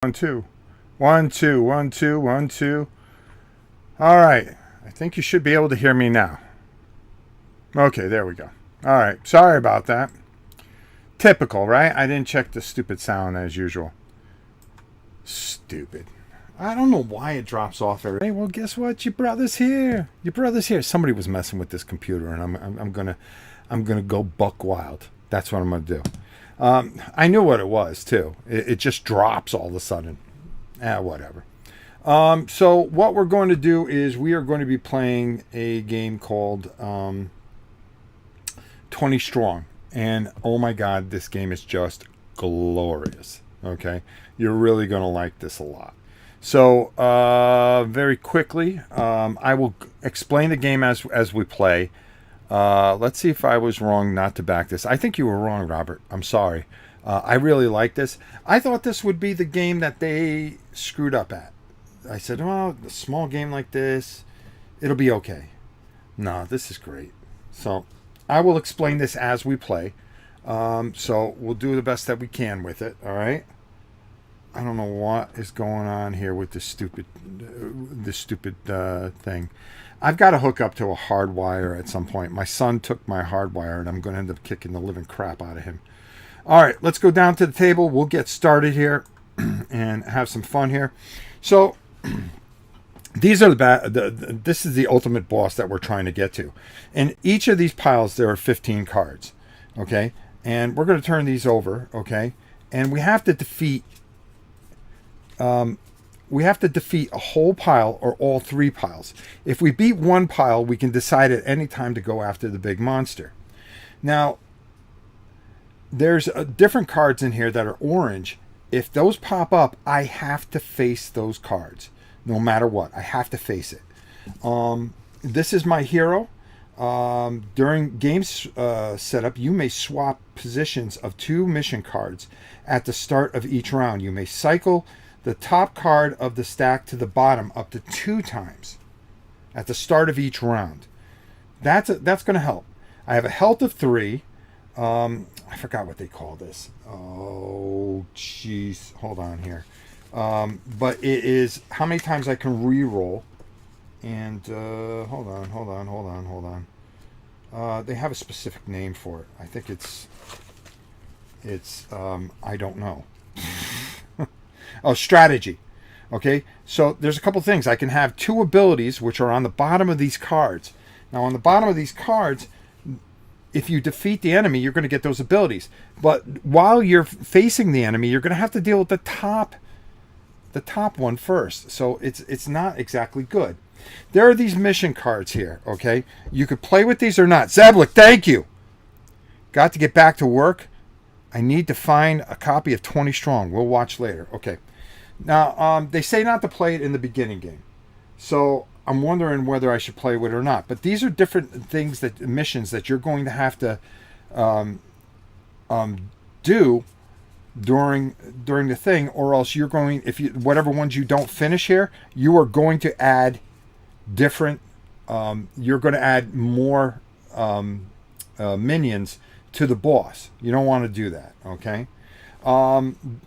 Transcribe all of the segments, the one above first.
1, 2. 1, 2, 1, 2, 1, 2. All right. I think you should be able to hear me now. Okay, there we go. All right. Sorry about that. Typical, right? I didn't check the stupid sound as usual. Stupid. I don't know why it drops off every. Hey, well, guess what? Your brother's here. Your brother's here. Somebody was messing with this computer, and I'm gonna go buck wild. That's what I'm gonna do. I knew what it was too. It just drops all of a sudden. Whatever. So what we're going to do is we are going to be playing a game called 20 Strong, and oh my God, this game is just glorious. Okay, you're really going to like this a lot. So very quickly, I will explain the game as we play. Let's see if I was wrong not to back this. I think you were wrong, Robert. I'm sorry. I really like this. I thought this would be the game that they screwed up at. I said, oh, a small game like this, it'll be okay. No, this is great. So I will explain this as we play. So we'll do the best that we can with it. All right. I don't know what is going on here with this stupid thing. I've got to hook up to a hard wire at some point. My son took my hard wire, and I'm going to end up kicking the living crap out of him. All right, let's go down to the table. We'll get started here and have some fun here. So these are this is the ultimate boss that we're trying to get to. In each of these piles, there are 15 cards. Okay, and we're going to turn these over. Okay, and we have to defeat. We have to defeat a whole pile or all 3 piles. If we beat one pile, we can decide at any time to go after the big monster. Now, there's different cards in here that are orange. If those pop up, I have to face those cards. No matter what, I have to face it. This is my hero. During game setup, you may swap positions of 2 mission cards at the start of each round. You may cycle the top card of the stack to the bottom up to 2 times at the start of each round. That's going to help. I have a health of 3. I forgot what they call this. Oh, jeez. Hold on here. But it is how many times I can re-roll. And hold on. They have a specific name for it. I think it's I don't know. Oh, strategy. Okay, so there's a couple things. I can have 2 abilities which are on the bottom of these cards. Now, on the bottom of these cards, if you defeat the enemy, you're going to get those abilities. But while you're facing the enemy, you're going to have to deal with the top one first. So it's not exactly good. There are these mission cards here. Okay, you could play with these or not. Zablik, thank you. Got to get back to work. I need to find a copy of 20 Strong. We'll watch later. Okay. Now, they say not to play it in the beginning game. So I'm wondering whether I should play with it or not. But these are different things, missions that you're going to have to do during the thing, or else you're going, whatever ones you don't finish here, you are going to add different, you're going to add more minions to the boss. You don't want to do that, okay?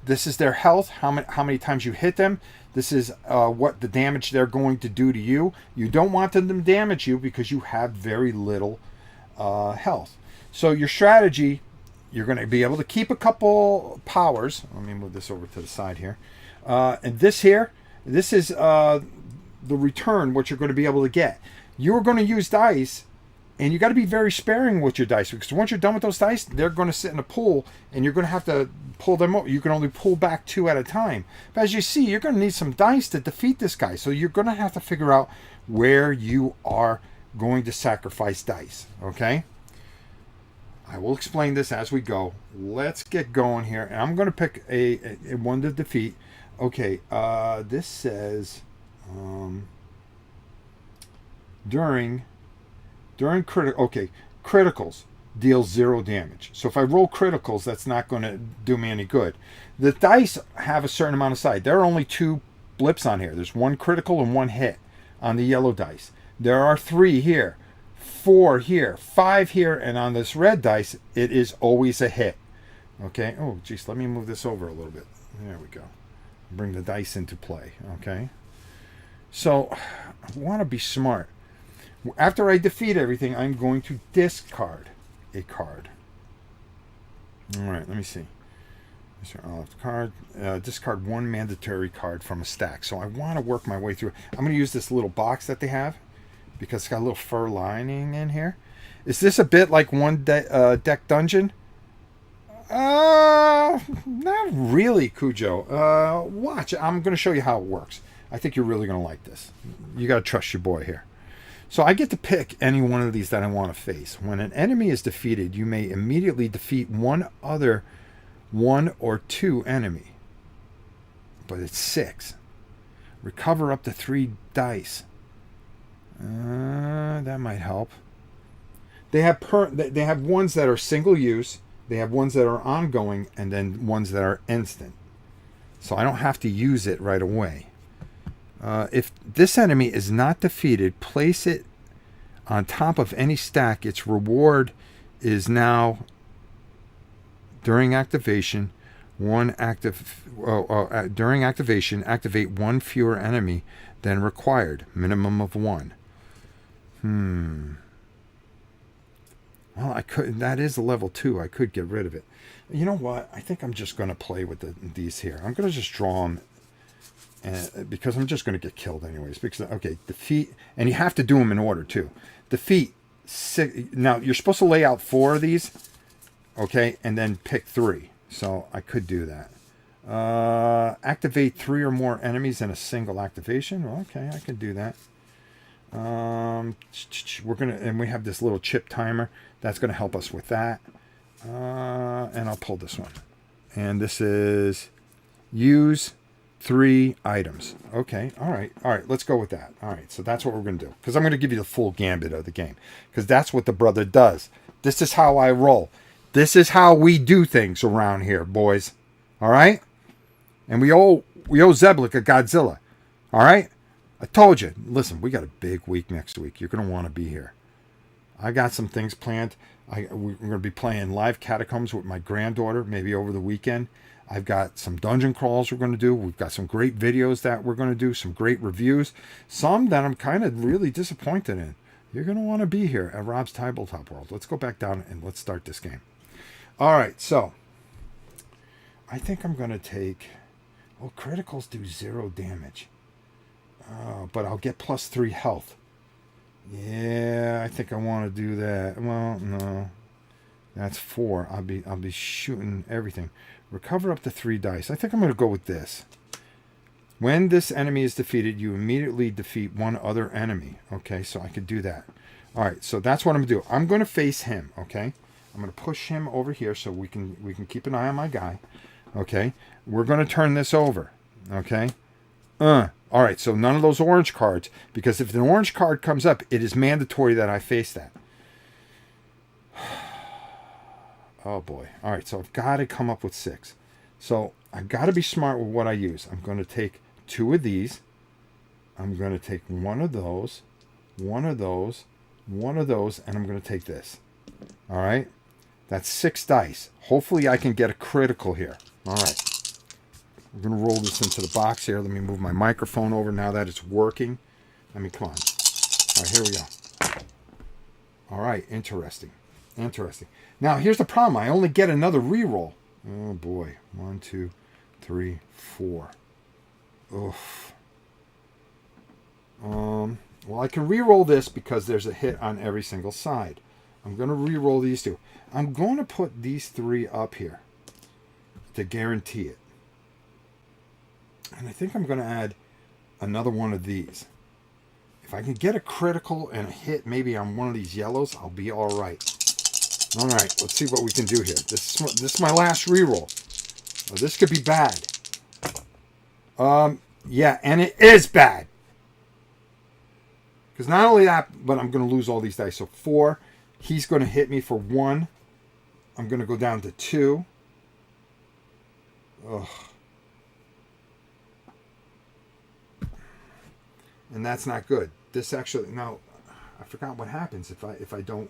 This is their health, how many times you hit them. This is what the damage they're going to do to you. You don't want them to damage you because you have very little health. So your strategy, you're going to be able to keep a couple powers. Let me move this over to the side here. And this is the return, what you're going to be able to get. You're going to use dice. And you got to be very sparing with your dice, because once you're done with those dice, they're going to sit in a pool, and you're going to have to pull them out. You can only pull back 2 at a time. But as you see, you're going to need some dice to defeat this guy. So you're going to have to figure out where you are going to sacrifice dice. Okay? I will explain this as we go. Let's get going here. And I'm going to pick a one to defeat. Okay. This says during criticals deal 0 damage. So if I roll criticals, that's not going to do me any good. The dice have a certain amount of side. There are only 2 blips on here. There's 1 critical and 1 hit on the yellow dice. There are 3 here, 4 here, 5 here, and on this red dice, it is always a hit. Okay. Oh, geez, let me move this over a little bit. There we go. bring the dice into play. Okay. So I want to be smart. After I defeat everything, I'm going to discard a card. All right, let me see. Discard one mandatory card from a stack. So I want to work my way through. I'm going to use this little box that they have because it's got a little fur lining in here. Is this a bit like one deck dungeon? Not really, Cujo. Watch. I'm going to show you how it works. I think you're really going to like this. You got to trust your boy here. So I get to pick any one of these that I want to face. When an enemy is defeated, you may immediately defeat one or two enemy. But it's 6. Recover up to 3 dice. That might help. They have ones that are single use. They have ones that are ongoing, and then ones that are instant. So I don't have to use it right away. If this enemy is not defeated, place it on top of any stack. Its reward is now, during activation, during activation, activate one fewer enemy than required, minimum of 1. Well, I could. That is a level 2. I could get rid of it. You know what? I think I'm just going to play with these here. I'm going to just draw them. Because I'm just going to get killed anyways. Because okay, defeat, and you have to do them in order too. Defeat 6. Now you're supposed to lay out 4 of these, okay, and then pick 3. So I could do that. Activate 3 or more enemies in a single activation. Well, okay, I can do that. And we have this little chip timer that's going to help us with that. And I'll pull this one. And this is use 3 items. Okay. All right. Let's go with that. All right. So that's what we're going to do. Because I'm going to give you the full gambit of the game. Because that's what the brother does. This is how I roll. This is how we do things around here, boys. All right. And we owe Zeblik a Godzilla. All right. I told you. Listen, we got a big week next week. You're going to want to be here. I got some things planned. We're going to be playing live Catacombs with my granddaughter, maybe over the weekend. I've got some dungeon crawls we're going to do. We've got some great videos that we're going to do, some great reviews, some that I'm kind of really disappointed in. You're going to want to be here at Rob's Tabletop World. Let's go back down and let's start this game. All right, so I think I'm going to take... Well, criticals do 0 damage. But I'll get plus 3 health. Yeah, I think I want to do that. Well, no. That's 4. I'll be shooting everything. Recover up to 3 dice. I think I'm going to go with this. When this enemy is defeated, you immediately defeat one other enemy. Okay, so I could do that. All right, so that's what I'm going to do. I'm going to face him, okay? I'm going to push him over here so we can keep an eye on my guy. Okay? We're going to turn this over. Okay? All right, so none of those orange cards, because if an orange card comes up, it is mandatory that I face that. Oh, boy. All right, so I've got to come up with 6. So I've got to be smart with what I use. I'm going to take 2 of these. I'm going to take one of those, one of those, one of those, and I'm going to take this. All right? That's 6 dice. Hopefully I can get a critical here. All right. I'm going to roll this into the box here. Let me move my microphone over now that it's working. Come on. All right, here we go. All right, interesting. Interesting. Now, here's the problem. I only get another reroll. Oh, boy. 1, 2, 3, 4. Oof. Well, I can reroll this because there's a hit on every single side. I'm going to reroll these 2. I'm going to put these 3 up here to guarantee it. And I think I'm going to add another one of these. If I can get a critical and a hit maybe on one of these yellows, I'll be all right. All right, let's see what we can do here. This is my last reroll. Oh, this could be bad. Yeah, and it is bad. Because not only that, but I'm going to lose all these dice. So 4, he's going to hit me for 1. I'm going to go down to 2. Ugh. And that's not good. This actually, now, I forgot what happens if I don't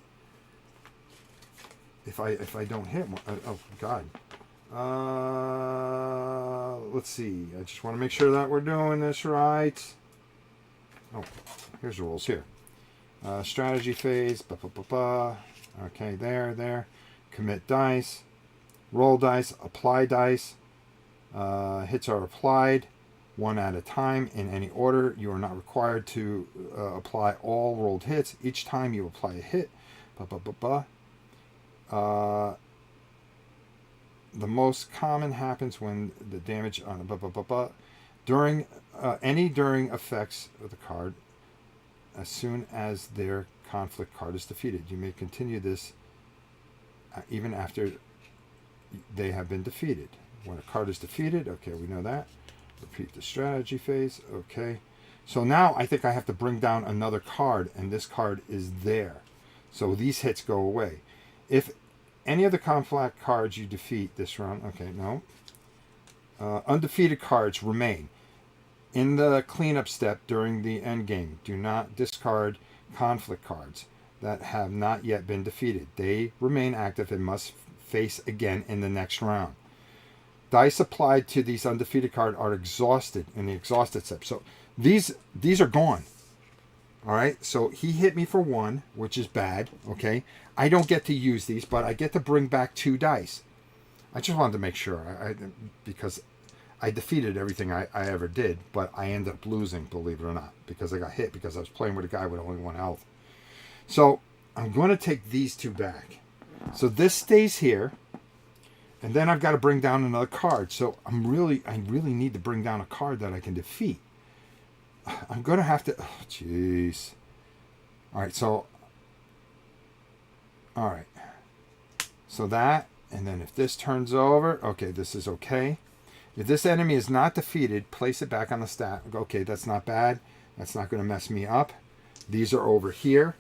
hit one. Oh God. Let's see. I just want to make sure that we're doing this right. Oh, here's the rules here. Strategy phase. Okay, there. Commit dice. Roll dice. Apply dice. Hits are applied one at a time in any order. You are not required to apply all rolled hits. Each time you apply a hit. The most common happens when the damage on during during effects of the card as soon as their conflict card is defeated. You may continue this even after they have been defeated. When a card is defeated, okay, we know that. Repeat the strategy phase, okay. So now I think I have to bring down another card, and this card is there. So these hits go away. If any of the conflict cards you defeat this round, okay, no. Undefeated cards remain. In the cleanup step during the end game, do not discard conflict cards that have not yet been defeated. They remain active and must face again in the next round. Dice applied to these undefeated cards are exhausted in the exhausted step. So these are gone. All right, so he hit me for 1, which is bad, okay? I don't get to use these, but I get to bring back 2 dice. I just wanted to make sure, because I defeated everything I ever did, but I ended up losing, believe it or not, because I got hit because I was playing with a guy with only 1 health. So I'm going to take these 2 back. So this stays here, and then I've got to bring down another card. So I really need to bring down a card that I can defeat. I'm going to have to... Oh, jeez. All right, so... All right. So that, and then if this turns over, okay, this is okay. If this enemy is not defeated, place it back on the stat. Okay, that's not bad. That's not going to mess me up. These are over here.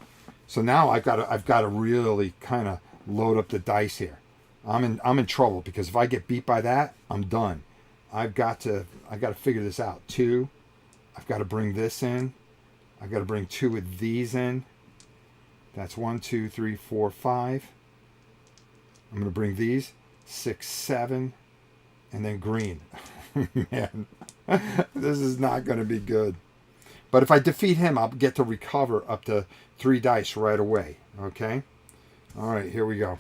So now I've got to really kind of load up the dice here. I'm in trouble, because if I get beat by that, I'm done. I've got to figure this out. 2. I've got to bring this in. I've got to bring 2 of these in. That's 1, 2, 3, 4, 5. I'm going to bring these 6, 7, and then green. Man, this is not going to be good. But if I defeat him, I'll get to recover up to 3 dice right away. Okay? All right, here we go.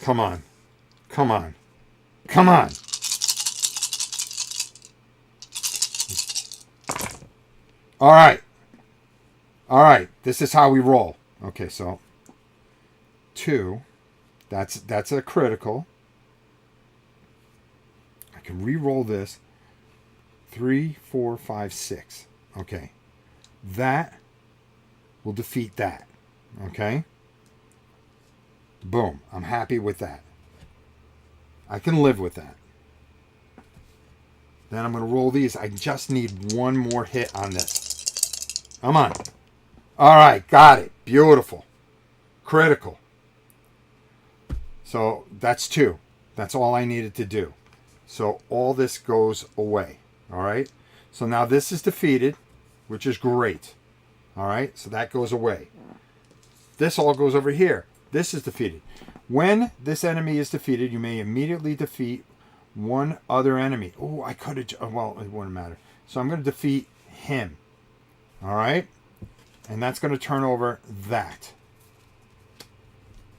Come on. Come on. Come on. All right. All right. This is how we roll. Okay, so 2. That's a critical. I can re-roll this. 3, 4, 5, 6. Okay. That will defeat that. Okay. Boom. I'm happy with that. I can live with that. Then I'm going to roll these. I just need 1 more hit on this. Come on. All right. Got it. Beautiful. Critical. So that's 2. That's all I needed to do. So all this goes away. All right. So now this is defeated, which is great. All right. So that goes away. This all goes over here. This is defeated. When this enemy is defeated, you may immediately defeat 1 other enemy. Oh, I could have... Well, it wouldn't matter. So I'm going to defeat him. All right? And that's going to turn over that.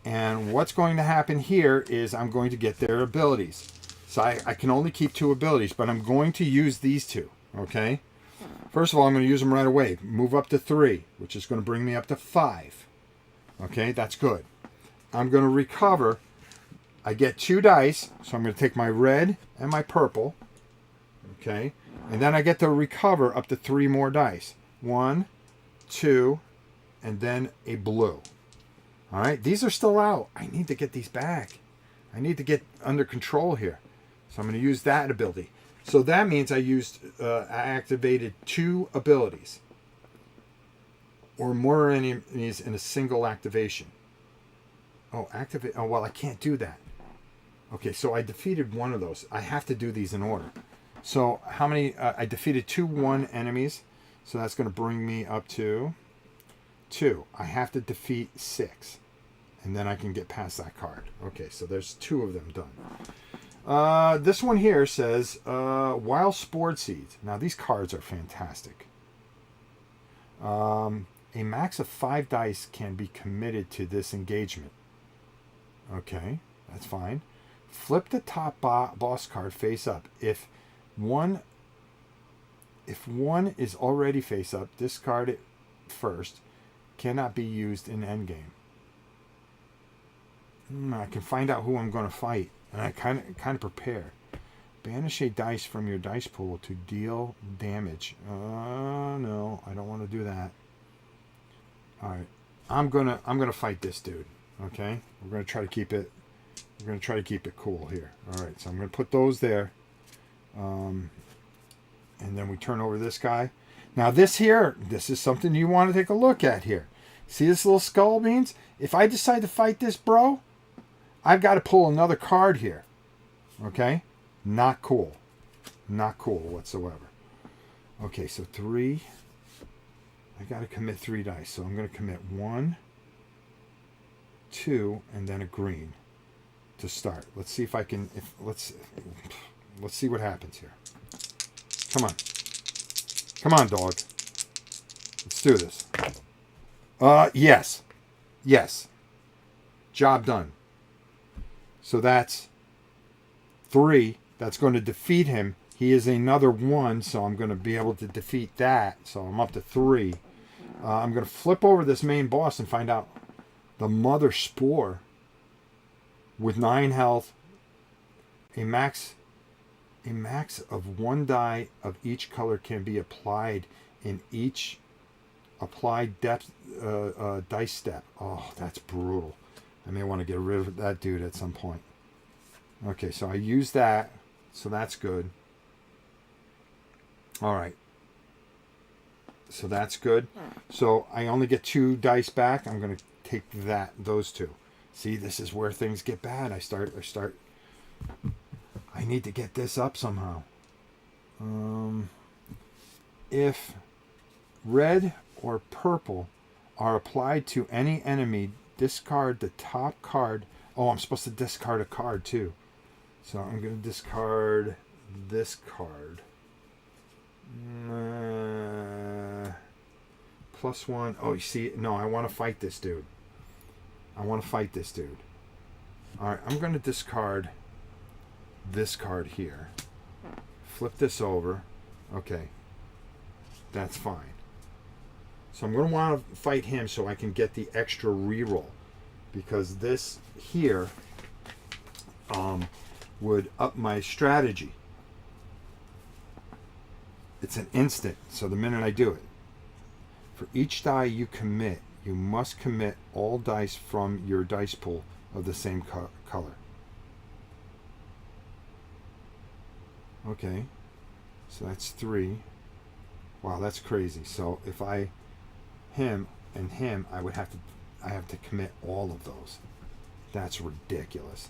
And what's going to happen here is I'm going to get their abilities. So I can only keep 2 abilities, but I'm going to use these 2. Okay? First of all, I'm going to use them right away. Move up to 3, which is going to bring me up to 5. Okay? That's good. I'm going to recover. I get 2 dice, so I'm going to take my red and my purple. Okay? And then I get to recover up to 3 more dice. 1, 2, and then a blue. All right? These are still out. I need to get these back. I need to get under control here. So I'm going to use that ability. So that means I activated 2 abilities. Or more enemies in a single activation. Oh, activate. Oh, well, I can't do that. Okay, so I defeated 1 of those. I have to do these in order. So how many? I defeated 2 1 enemies. So that's going to bring me up to 2. I have to defeat 6. and then I can get past that card. Okay, so there's 2 of them done. This one here says Wild Spore Seeds. Now these cards are fantastic. A max of 5 dice can be committed to this engagement. Okay, that's fine. Flip the top boss card face up. If one is already face up, discard it first. Cannot be used in endgame. I can find out who I'm going to fight, and I kind of prepare. Banish a dice from your dice pool to deal damage. No, I don't want to do that. All right, I'm gonna fight this dude. Okay, we're gonna try to keep it. We're gonna try to keep it cool here. All right, so I'm gonna put those there, and then we turn over this guy. Now this is something you want to take a look at here. See this little skull beans? If I decide to fight this bro, I've got to pull another card here. Okay? Not cool. Not cool whatsoever. Okay, so 3. I got to commit 3 dice. So I'm going to commit 1, 2, and then a green to start. Let's see if I can. Let's see what happens here. Come on. Come on, dog. Let's do this. Yes. Yes. Job done. So that's 3. That's going to defeat him. He is another 1, so I'm going to be able to defeat that. So I'm up to 3. I'm going to flip over this main boss and find out the Mother Spore with 9 health. A max of 1 die of each color can be applied in each applied depth dice step. Oh, that's brutal. I may want to get rid of that dude at some point. Okay, so I use that, so that's good. All right. So that's good. So I only get 2 dice back. I'm going to take those 2. See, this is where things get bad. I need to get this up somehow. If red or purple are applied to any enemy, discard the top card. Oh, I'm supposed to discard a card too. So I'm going to discard this card. +1. Oh, you see, no, I want to fight this dude. All right, I'm going to discard this card here. Flip this over. Okay, that's fine. So I'm going to want to fight him so I can get the extra reroll, because this here would up my strategy. It's an instant, so the minute I do it. For each die you commit, you must commit all dice from your dice pool of the same color. Okay, so that's 3. Wow, that's crazy. So if him, I have to commit all of those. That's ridiculous.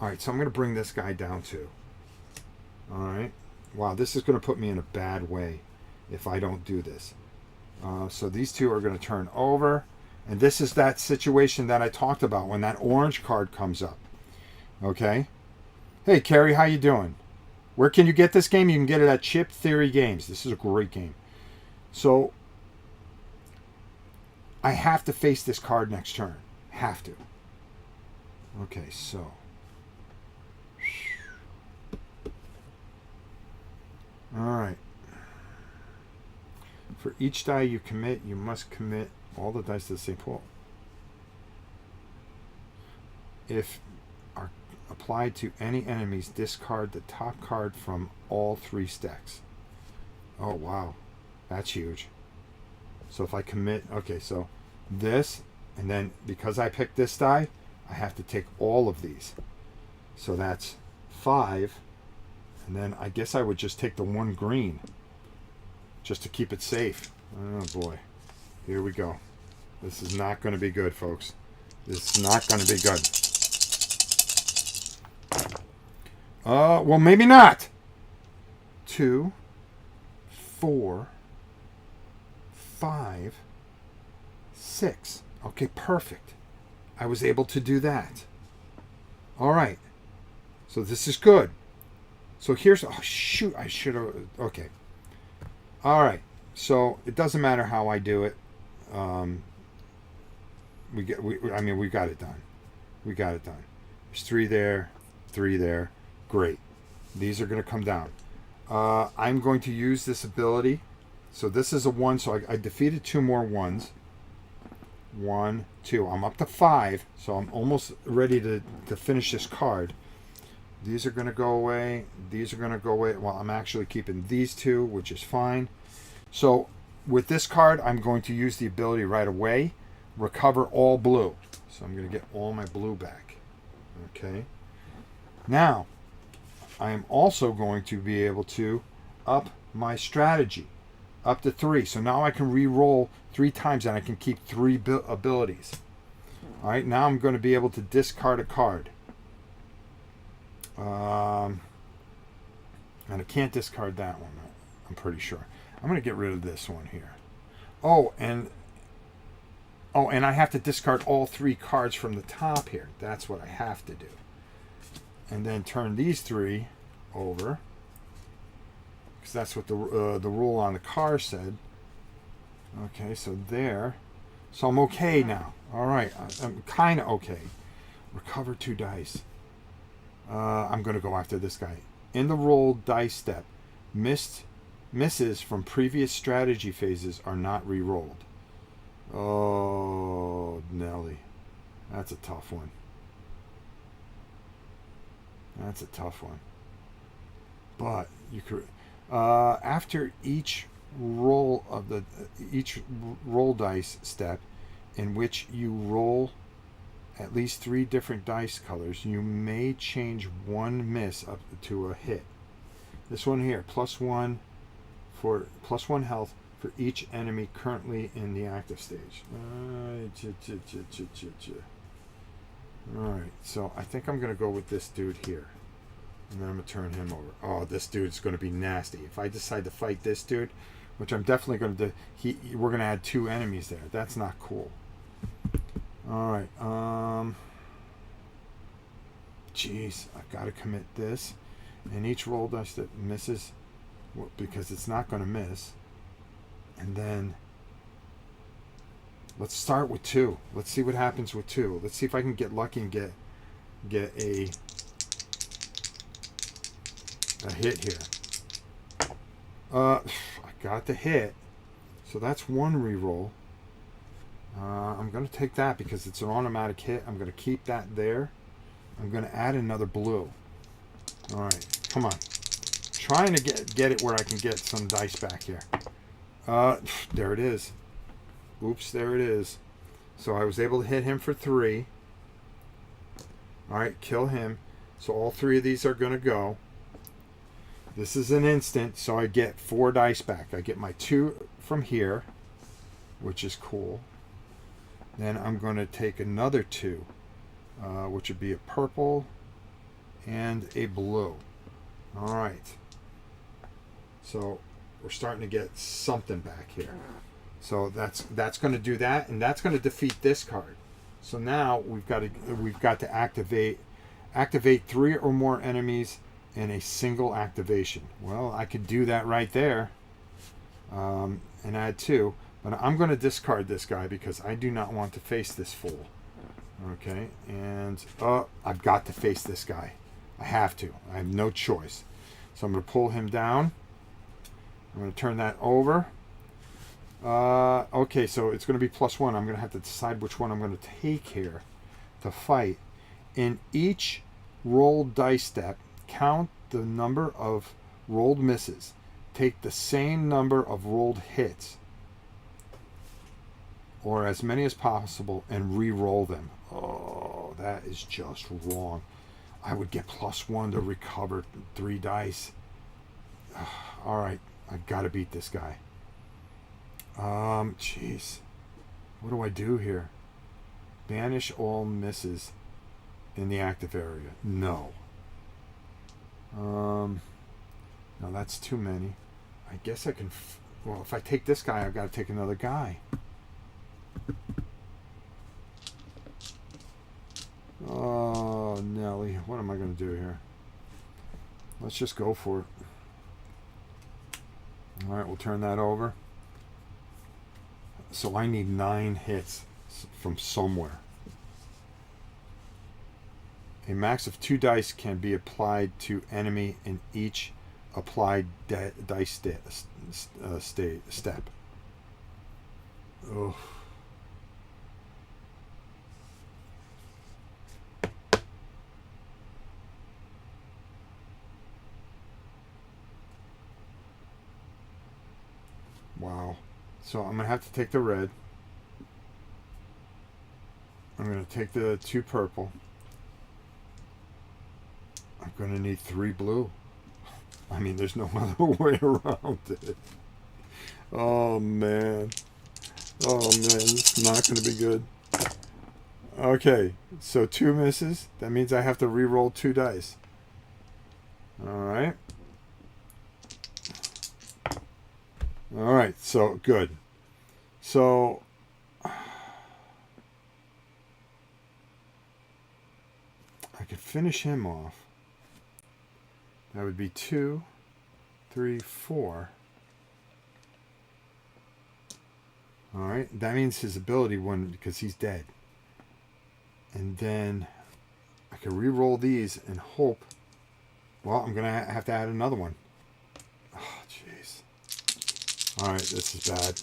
All right, so I'm going to bring this guy down too. All right. Wow, this is going to put me in a bad way if I don't do this. So these 2 are going to turn over. And this is that situation that I talked about when that orange card comes up. Okay. Hey, Carrie, how you doing? Where can you get this game? You can get it at Chip Theory Games. This is a great game. So I have to face this card next turn. Have to. Okay, so. All right. For each die you commit, you must commit all the dice to the same pool. If are applied to any enemies, discard the top card from all 3 stacks. Oh, wow. That's huge. So if I commit, okay, so this, and then because I picked this die, I have to take all of these. So that's 5. And then I guess I would just take the 1 green just to keep it safe. Oh boy. Here we go. This is not going to be good, folks. This is not going to be good. Well, maybe not. 2, 4, 5, 6. Okay, perfect. I was able to do that. All right. So this is good. So here's, oh shoot, I should have, okay. All right. So it doesn't matter how I do it. We got it done. We got it done. There's 3 there, 3 there. Great. These are going to come down. I'm going to use this ability. So this is a 1, so I defeated 2 more 1s. 1, 2. I'm up to 5, so I'm almost ready to finish this card. These are going to go away. These are going to go away. Well, I'm actually keeping these 2, which is fine. So with this card, I'm going to use the ability right away. Recover all blue. So I'm going to get all my blue back. Okay. Now, I am also going to be able to up my strategy up to 3. So now I can re-roll 3 times and I can keep 3 abilities. All right, now I'm going to be able to discard a card. And I can't discard that one, I'm pretty sure. I'm going to get rid of this one here. Oh, and I have to discard all 3 cards from the top here. That's what I have to do. And then turn these 3 over, because that's what the rule on the car said. Okay, so there. So I'm okay now. All right, I'm kind of okay. Recover 2 dice. I'm going to go after this guy. In the roll dice step, misses from previous strategy phases are not re-rolled. Oh, Nelly. That's a tough one. That's a tough one. But you could, after each roll dice step, in which you roll at least 3 different dice colors, you may change 1 miss up to a hit. This one here, +1 health for each enemy currently in the active stage. Alright, so I think I'm going to go with this dude here. And then I'm going to turn him over. Oh, this dude's going to be nasty. If I decide to fight this dude, which I'm definitely going to do, we're going to add 2 enemies there. That's not cool. Alright, jeez, I've got to commit this. And each roll dice that misses, because it's not going to miss. And then let's start with 2. Let's see what happens with 2. Let's see if I can get lucky and get a hit here. I got the hit, so that's 1 reroll. I'm going to take that because it's an automatic hit. I'm going to keep that there. I'm going to add another blue. All right, come on. Trying to get it where I can get some dice back here. There it is. Oops, there it is. So I was able to hit him for 3. All right, kill him. So all 3 of these are going to go. This is an instant, so I get 4 dice back. I get my 2 from here, which is cool. Then I'm going to take another 2, which would be a purple and a blue. All right. So we're starting to get something back here. So that's going to do that, and that's going to defeat this card. So now we've got to activate 3 or more enemies in a single activation. Well, I could do that right there, and add 2. But I'm going to discard this guy because I do not want to face this fool. Okay, and I've got to face this guy. I have to. I have no choice. So I'm going to pull him down. I'm going to turn that over. Okay, so it's going to be +1. I'm going to have to decide which one I'm going to take here to fight. In each rolled dice step, count the number of rolled misses. Take the same number of rolled hits, or as many as possible, and re-roll them. Oh, that is just wrong. I would get +1 to recover 3 dice. All right, I've got to beat this guy. Jeez. What do I do here? Banish all misses in the active area. No. No, that's too many. I guess I can... well, if I take this guy, I've got to take another guy. what am I going to do here? Let's just go for it. All right, we'll turn that over. So I need 9 hits from somewhere. A max of 2 dice can be applied to enemy in each applied dice step. Ugh. Wow. So I'm going to have to take the red. I'm going to take the 2 purple. I'm going to need 3 blue. I mean, there's no other way around it. Oh, man. Oh, man. This is not going to be good. Okay. So 2 misses. That means I have to re-roll 2 dice. All right. All right. So, good. So... I could finish him off. That would be 2, 3, 4. All right. That means his ability won because he's dead. And then I can re-roll these and hope. Well, I'm going to have to add another one. Oh, jeez. All right. This is bad.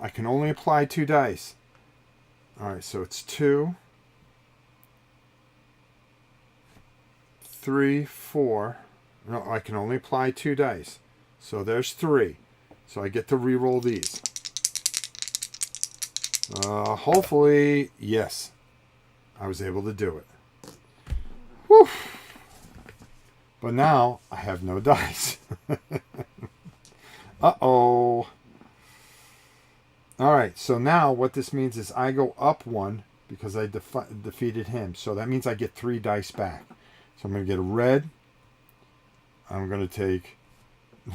I can only apply 2 dice. All right. So it's 2. 3, 4. No, I can only apply 2 dice. So there's 3. So I get to re-roll these. Hopefully, yes. I was able to do it. Whew. But now I have no dice. Uh-oh. Alright, so now what this means is I go up 1 because I defeated him. So that means I get 3 dice back. So I'm going to get a red. I'm going to take...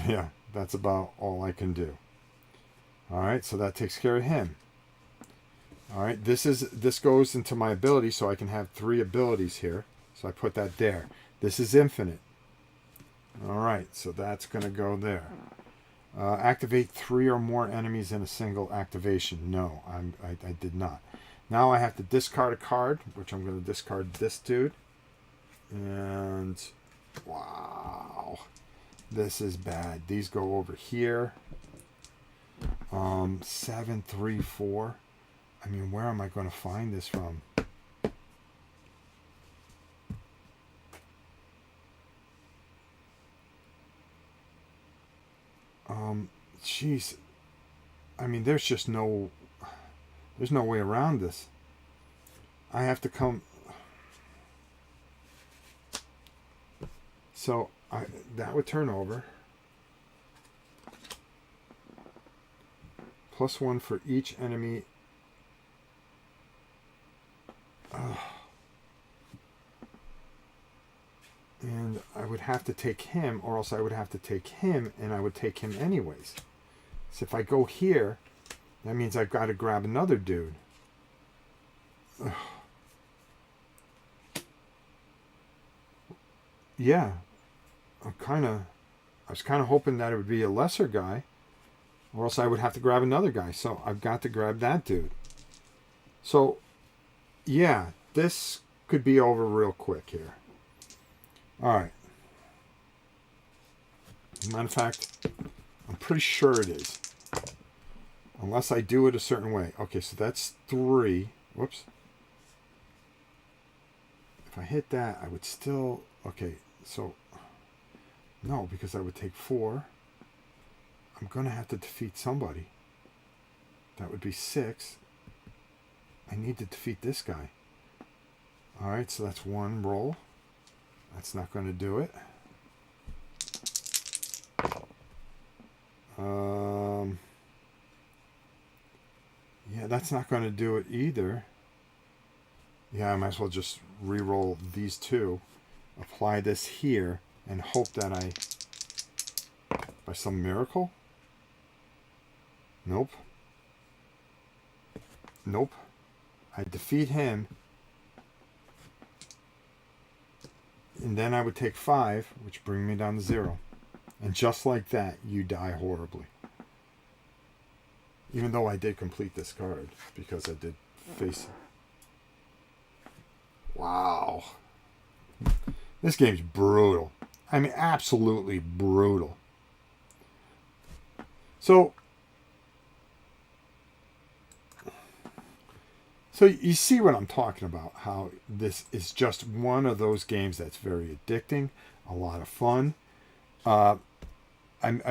Yeah, that's about all I can do. Alright, so that takes care of him. Alright, this goes into my ability, so I can have 3 abilities here. So I put that there. This is infinite. Alright, so that's going to go there. Activate 3 or more enemies in a single activation. No, I did not. Now I have to discard a card, which I'm going to discard this dude. And wow, this is bad. These go over here. 7, 3, 4. I mean, where am I going to find this from? Jeez. I mean, there's no way around this. I have to come. So that would turn over. +1 for each enemy. And I would have to take him, or else I would have to take him, and I would take him anyways. So if I go here, that means I've got to grab another dude. Ugh. Yeah. I was kind of hoping that it would be a lesser guy, or else I would have to grab another guy. So I've got to grab that dude. So, yeah, this could be over real quick here. All right. Matter of fact, I'm pretty sure it is. Unless I do it a certain way. Okay, so that's 3. Whoops. If I hit that, I would still... Okay, so... No, because I would take 4. I'm going to have to defeat somebody. That would be 6. I need to defeat this guy. Alright, so that's 1 roll. That's not going to do it. Yeah, that's not going to do it either. Yeah, I might as well just re-roll these 2. Apply this here. And hope that by some miracle? Nope. Nope. I defeat him, and then I would take 5, which bring me down to 0. And just like that, you die horribly. Even though I did complete this card, because I did face it. Wow. This game's brutal. I mean, absolutely brutal. So you see what I'm talking about, how this is just one of those games that's very addicting, a lot of fun. I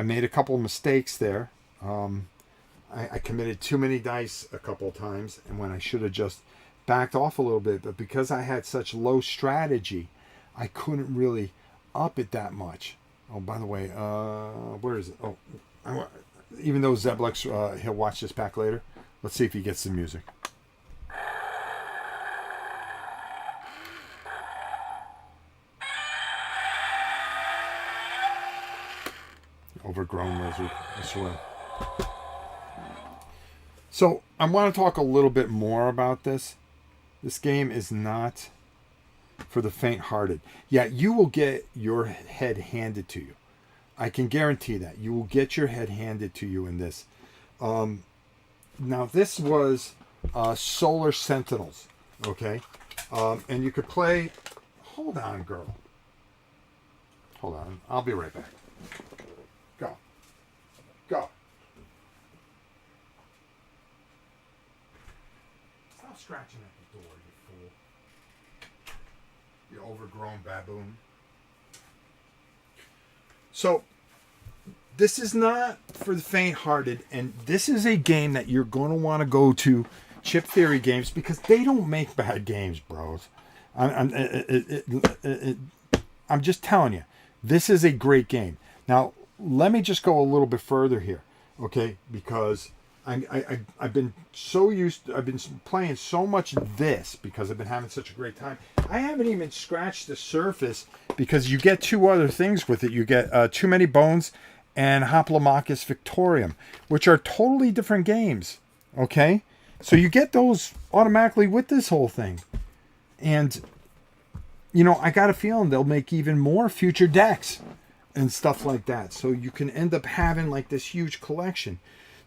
made a couple of mistakes there. I committed too many dice a couple of times, and when I should have just backed off a little bit, but because I had such low strategy, I couldn't really up it that much. Oh, by the way, where is it? Oh, even though Zeblex, he'll watch this back later. Let's see if he gets the music. Overgrown lizard, I swear. So I want to talk a little bit more about this. This game is not for the faint-hearted. Yeah, you will get your head handed to you. I can guarantee that. You will get your head handed to you in this. Now, this was Solar Sentinels, okay? And you could play... Hold on, girl. Hold on. I'll be right back. Go. Go. Stop scratching at the door, you fool. You overgrown baboon. So, this is not for the faint-hearted, and this is a game that you're going to want to go to Chip Theory Games, because they don't make bad games, bros. I'm just telling you, this is a great game. Now, let me just go a little bit further here, okay? Because I've been so used to, I've been playing so much of this because I've been having such a great time. I haven't even scratched the surface, because you get 2 other things with it. You get Too Many Bones and Hoplomachus Victorium, which are totally different games, okay? So you get those automatically with this whole thing. And, you know, I got a feeling they'll make even more future decks and stuff like that. So you can end up having like this huge collection.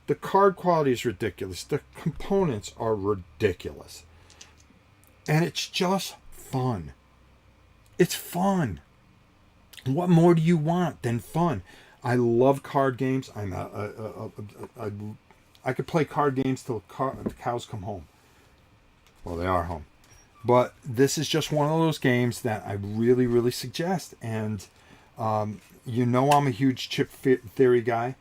The card quality is ridiculous. The components are ridiculous. And it's just fun. It's fun. What more do you want than fun? I love card games. I could play card games till the cows come home. Well, they are home. But this is just one of those games that I really, really suggest. And you know I'm a huge Chip Theory guy.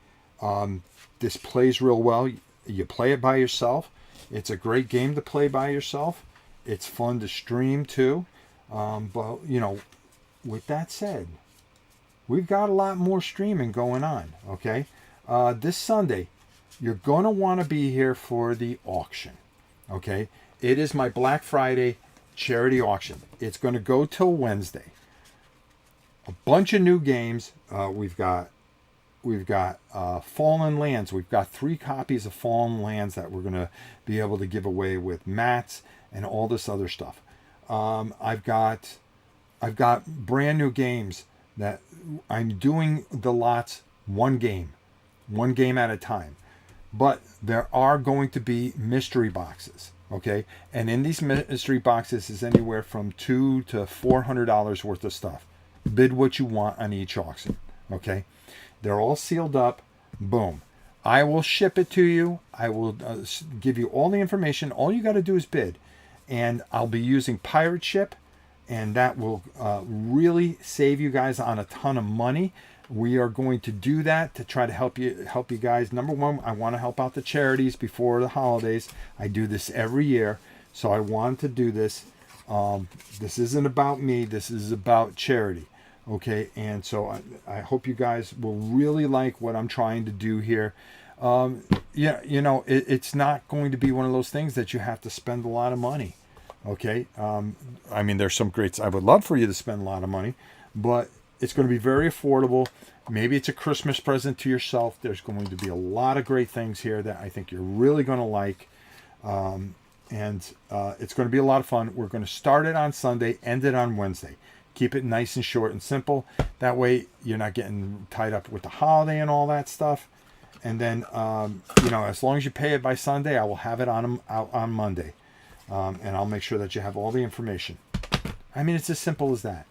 This plays real well. You play it by yourself. It's a great game to play by yourself. It's fun to stream too. But, you know, with that said, we've got a lot more streaming going on, okay? This Sunday, you're going to want to be here for the auction, okay? It is my Black Friday charity auction. It's going to go till Wednesday. A bunch of new games. We've got Fallen Lands. We've got 3 copies of Fallen Lands that we're going to be able to give away with mats and all this other stuff. I've got brand new games that I'm doing the lots one game at a time. But there are going to be mystery boxes, okay? And in these mystery boxes is anywhere from $200 to $400 worth of stuff. Bid what you want on each auction, okay? They're all sealed up. Boom. I will ship it to you. I will give you all the information. All you got to do is bid. And I'll be using Pirate Ship, and that will really save you guys on a ton of money. We are going to do that to try to help you guys. Number one, I want to help out the charities before the holidays. I do this every year, so I want to do this. This isn't about me. This is about charity. Okay, and so I hope you guys will really like what I'm trying to do here. Yeah, you know, it's not going to be one of those things that you have to spend a lot of money. Okay, I mean, there's some greats I would love for you to spend a lot of money, but it's going to be very affordable. Maybe it's a Christmas present to yourself. There's going to be a lot of great things here that I think you're really going to like. and it's going to be a lot of fun. We're going to start it on Sunday, end it on Wednesday. Keep it nice and short and simple. That way you're not getting tied up with the holiday and all that stuff. And then, as long as you pay it by Sunday, I will have it out on Monday. And I'll make sure that you have all the information. I mean, it's as simple as that.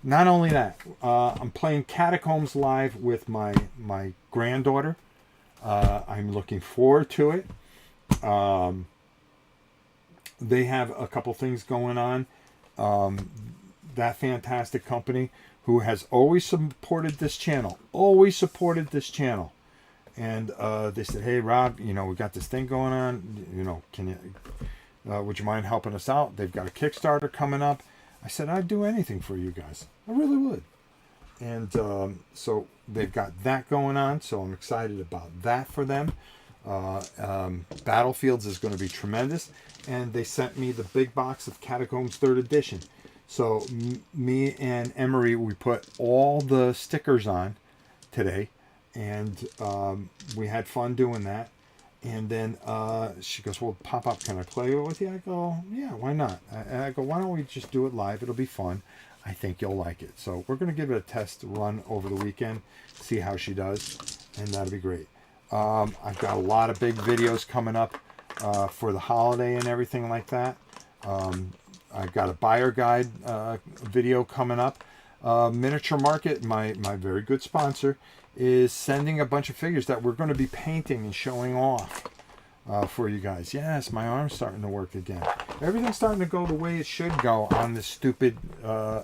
Not only that, I'm playing Catacombs live with my granddaughter. I'm looking forward to it. They have a couple things going on. That fantastic company who has always supported this channel. And they said, hey, Rob, we got this thing going on. Can you, would you mind helping us out? They've got a Kickstarter coming up. I said, I'd do anything for you guys. I really would. And so they've got that going on. So I'm excited about that for them. Battlefields is going to be tremendous. And they sent me the big box of Catacombs 3rd edition. So me and Emery, we put all the stickers on today. And we had fun doing that. And then she goes, well, Pop-Up, can I play it with you? I go, yeah, why not? I go, why don't we just do it live? It'll be fun. I think you'll like it. So we're going to give it a test run over the weekend, see how she does, and that'll be great. I've got a lot of big videos coming up for the holiday and everything like that. I've got a buyer guide video coming up. Miniature Market, my very good sponsor, is sending a bunch of figures that we're going to be painting and showing off for you guys. Yes, my arm's starting to work again. Everything's starting to go the way it should go on this stupid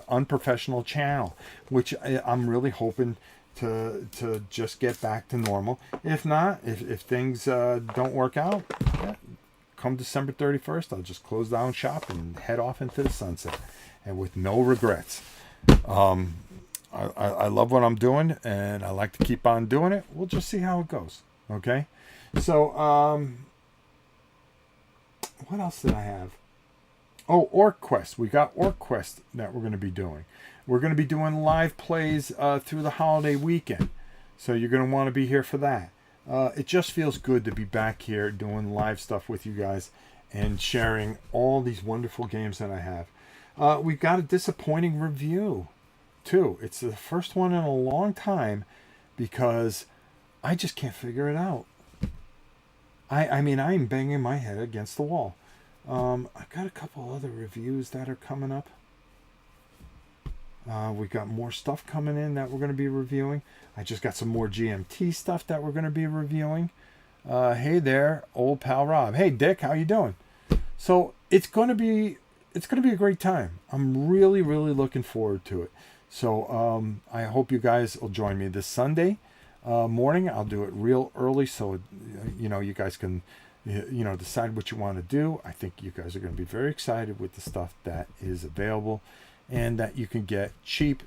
unprofessional channel, which I'm really hoping to just get back to normal. If not, if things don't work out, come December 31st, I'll just close down shop and head off into the sunset, and with no regrets. I love what I'm doing, and I like to keep on doing it. We'll just see how it goes. Okay? So, what else did I have? Oh, Orc Quest. We got Orc Quest that we're going to be doing. We're going to be doing live plays through the holiday weekend. So you're going to want to be here for that. It just feels good to be back here doing live stuff with you guys and sharing all these wonderful games that I have. We've got a disappointing review, too. It's the first one in a long time because I just can't figure it out. I mean, I'm banging my head against the wall. I've got a couple other reviews that are coming up. We've got more stuff coming in that we're going to be reviewing. I just got some more GMT stuff that we're going to be reviewing. Hey there, old pal Rob. Hey Dick, how you doing? So it's going to be a great time. I'm really looking forward to it. So I hope you guys will join me this Sunday morning. I'll do it real early so you guys can decide what you want to do. I think you guys are going to be very excited with the stuff that is available and that you can get cheap,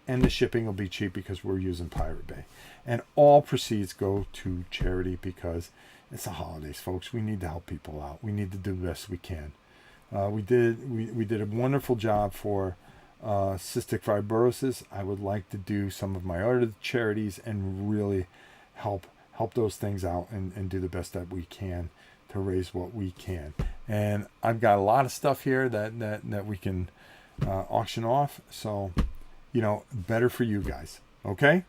and the shipping will be cheap because we're using Pirate Bay. And all proceeds go to charity because it's the holidays, folks. We need to help people out. We need to do the best we can. We did a wonderful job for cystic fibrosis. I would like to do some of my other charities and really help those things out and do the best that we can to raise what we can. And I've got a lot of stuff here that we can auction off. So, better for you guys. Okay?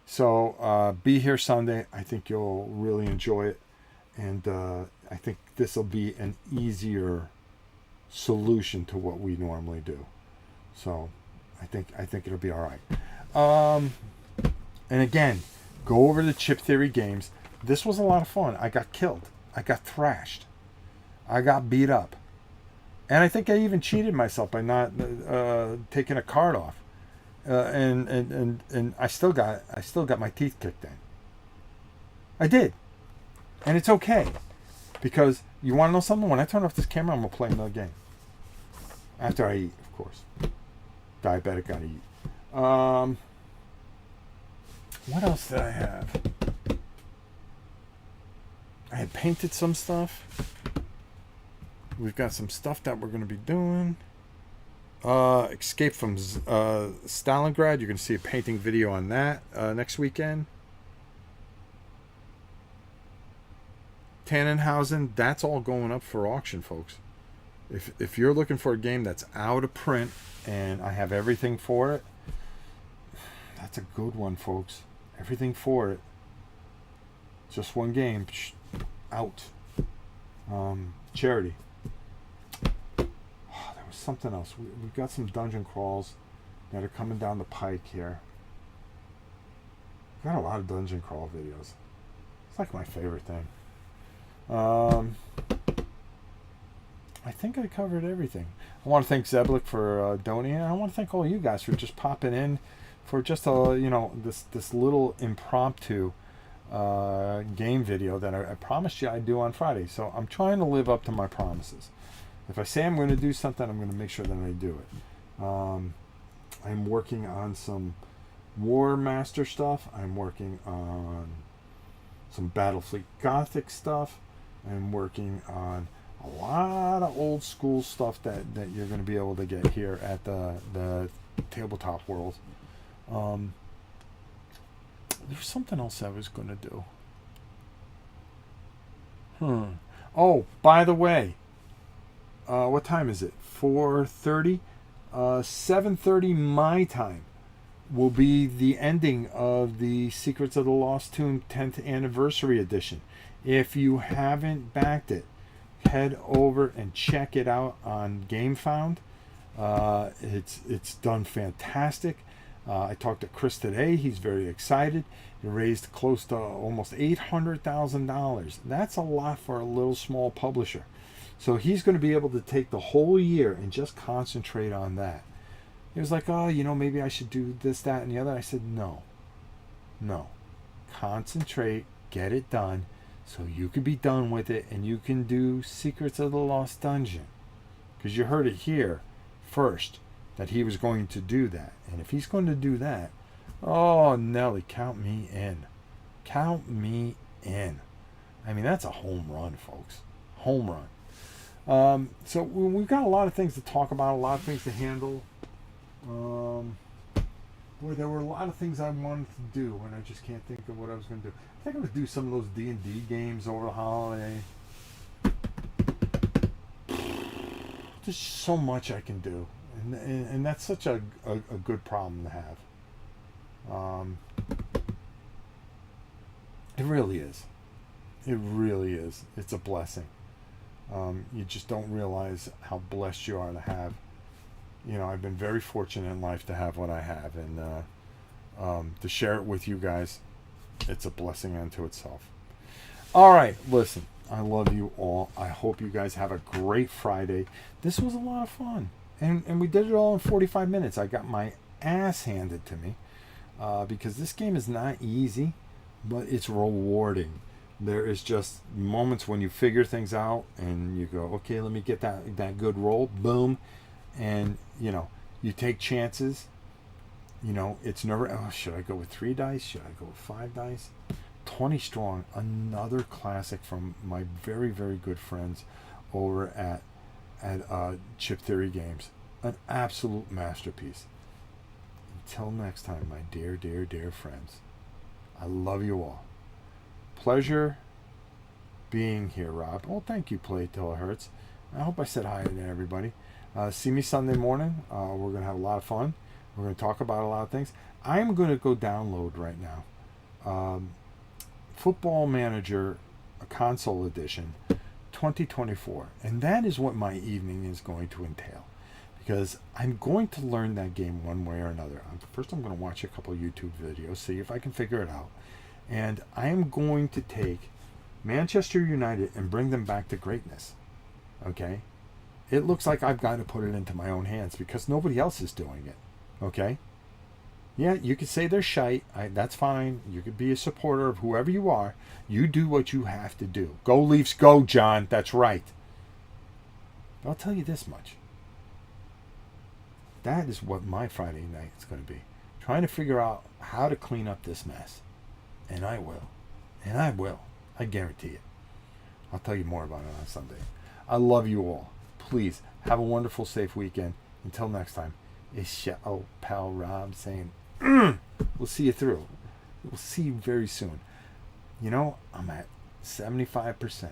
So be here Sunday. I think you'll really enjoy it. And I think this will be an easier solution to what we normally do. So I think it'll be all right. And again, go over the Chip Theory games. This was a lot of fun. I got killed. I got thrashed. I got beat up. And I think I even cheated myself by not taking a card off. And I still got my teeth kicked in. I did. And it's okay. Because you want to know something? When I turn off this camera, I'm going to play another game. After I eat, of course. Diabetic, gotta eat. What else did I have? I had painted some stuff. We've got some stuff that we're going to be doing. Escape from Stalingrad. You're going to see a painting video on that next weekend. Tannenhausen, that's all going up for auction, folks. If you're looking for a game that's out of print and I have everything for it, that's a good one, folks. Everything for it. Just one game. Out. Charity. Oh, there was something else. We've got some dungeon crawls that are coming down the pike here. We've got a lot of dungeon crawl videos. It's like my favorite thing. I think I covered everything. I want to thank Zeblik for donating. I want to thank all you guys for just popping in for just this little impromptu game video that I promised you I'd do on Friday. So I'm trying to live up to my promises. If I say I'm going to do something, I'm going to make sure that I do it. I'm working on some War Master stuff. I'm working on some Battlefleet Gothic stuff. I'm working on a lot of old school stuff that you're going to be able to get here at the Tabletop World. There's something else I was going to do. Oh, by the way, what time is it? 4:30? 7:30 my time will be the ending of the Secrets of the Lost Tomb 10th Anniversary Edition. If you haven't backed it, head over and check it out on GameFound. It's done fantastic. I talked to Chris today. He's very excited. He raised close to almost $800,000. That's a lot for a little small publisher. So he's going to be able to take the whole year and just concentrate on that. He was like, oh, maybe I should do this, that, and the other. I said, no. Concentrate, get it done, so you can be done with it and you can do Secrets of the Lost Dungeon. Because you heard it here first that he was going to do that. And if he's going to do that, oh, Nelly, count me in. Count me in. I mean, that's a home run, folks. Home run. So we've got a lot of things to talk about, a lot of things to handle. Boy, there were a lot of things I wanted to do, and I just can't think of what I was going to do. I think I'm going to do some of those D&D games over the holiday. There's so much I can do, and that's such a good problem to have. It really is. It really is. It's a blessing. You just don't realize how blessed you are to have. I've been very fortunate in life to have what I have, and to share it with you guys, it's a blessing unto itself. All right, listen, I love you all. I hope you guys have a great Friday. This was a lot of fun, and we did it all in 45 minutes. I got my ass handed to me because this game is not easy, but it's rewarding. There is just moments when you figure things out and you go, okay, let me get that good roll, boom. And, you take chances. It's never, should I go with 3 dice? Should I go with 5 dice? 20 Strong, another classic from my very, very good friends over at Chip Theory Games. An absolute masterpiece. Until next time, my dear, dear, dear friends, I love you all. Pleasure being here, Rob. Oh, thank you, Play Till It Hurts. I hope I said hi to everybody. See me Sunday morning. We're going to have a lot of fun. We're going to talk about a lot of things. I'm going to go download right now Football Manager Console Edition 2024. And that is what my evening is going to entail. Because I'm going to learn that game one way or another. First, I'm going to watch a couple YouTube videos, see if I can figure it out. And I am going to take Manchester United and bring them back to greatness. Okay? It looks like I've got to put it into my own hands because nobody else is doing it. Okay? Yeah, you could say they're shite. That's fine. You could be a supporter of whoever you are. You do what you have to do. Go Leafs, go, John. That's right. But I'll tell you this much. That is what my Friday night is going to be. Trying to figure out how to clean up this mess. And I will. And I will. I guarantee it. I'll tell you more about it on Sunday. I love you all. Please have a wonderful, safe weekend. Until next time, it's your old pal Rob saying, we'll see you through. We'll see you very soon. I'm at 75%.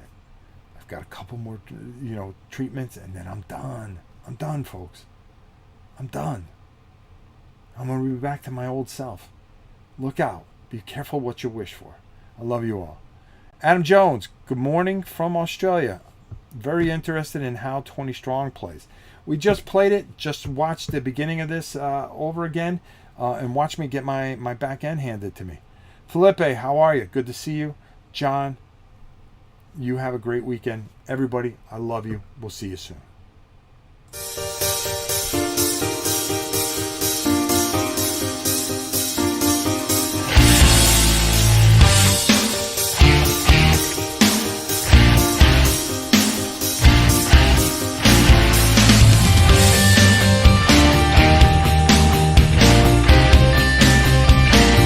I've got a couple more, treatments, and then I'm done. I'm done, folks. I'm done. I'm going to be back to my old self. Look out. Be careful what you wish for. I love you all. Adam Jones, good morning from Australia. Very interested in how 20 Strong plays. We just played it. Just watched the beginning of this over again and watch me get my back end handed to me. Felipe, how are you? Good to see you. John, you have a great weekend. Everybody, I love you. We'll see you soon.